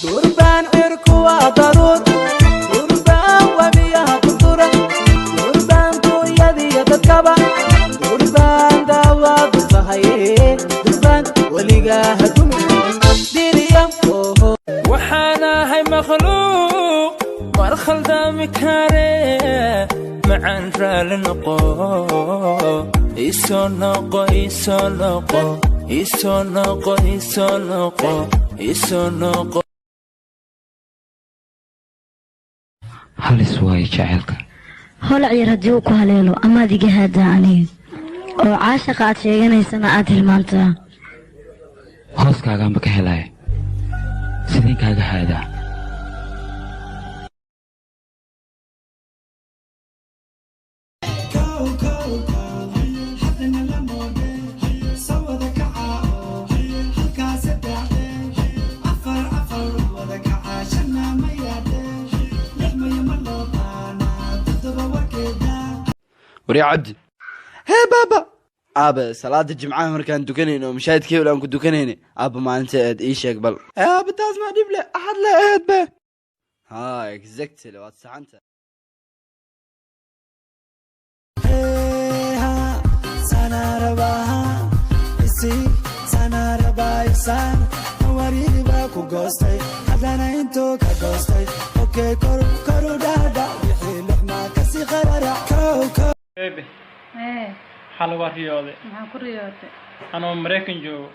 دربان عركوا ضرور دربان وبيها تطرة دربان بويدي تتكبع دربان دوا بالصحيح دربان ولقاها دمي ديريا وحانا هاي مخلوق والخل دامك هاري معن رال نقو يسونقو يسونقو يسونقو يسونقو يسونقو halis waayo jacaylka holacir haddii uu ku haleelo amaad iga haadaa aniga oo caashaqa aad sheeganaysana aad hilmaantaa hooskaagaanba ka helaya sideen kaaga haadaa وري عبد هي بابا ابا صلاة الجمعة مركان دكانين ومشاهد كيف لانكو دكانين ابا ما انت ايش يقبل يا ابا تاز ما ديب له احد لا اهد به هاي اكزكت لو اتسعنت سانا رباها اسي سانا ربا يسان وريدي باكو غوستي هذانا انتو كغوستي اوكي كرو كرو دادا يحيل ما كسي قرارع كوكو بيبي ايه حلوة رياضي maxaa ku riyootay أنا مريكان جوجو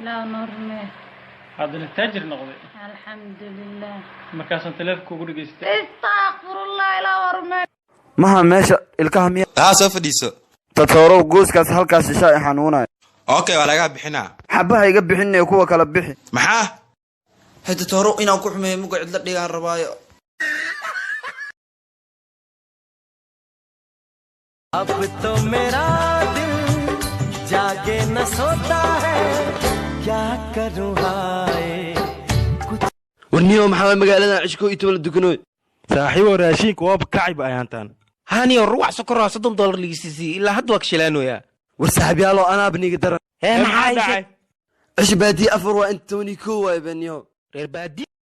ilaa noo rumee هذا التاجر نقضي alxamdulilah مركز تلفكو قولي جيستي istakfirullah ilaa waa rumee maha meesha ilkaha miya soo fadhiiso tatoro gooskaas halkaas shisha ay xanuunay okay waa laga bixinaa xabaha iga bixinay kuwa kala bixi maxaa hada tatoro inaan ku xumeeyo mugo cid la dhigaan rabaayo अब तो मेरा दिल जागे न सोता है क्या करूं हाय ورنيو maxaa magaalada cishko iyo tobol dukanoy saaxiibo raashinka waa bakacay ba ayaantaan هاني الروح سكر $60 ليسيسي إلا هدوك شلانو يا warsaxabyalo ana abniga daran ما حاجة ish baadi afar waa inta toni koo way baniyo غير بادي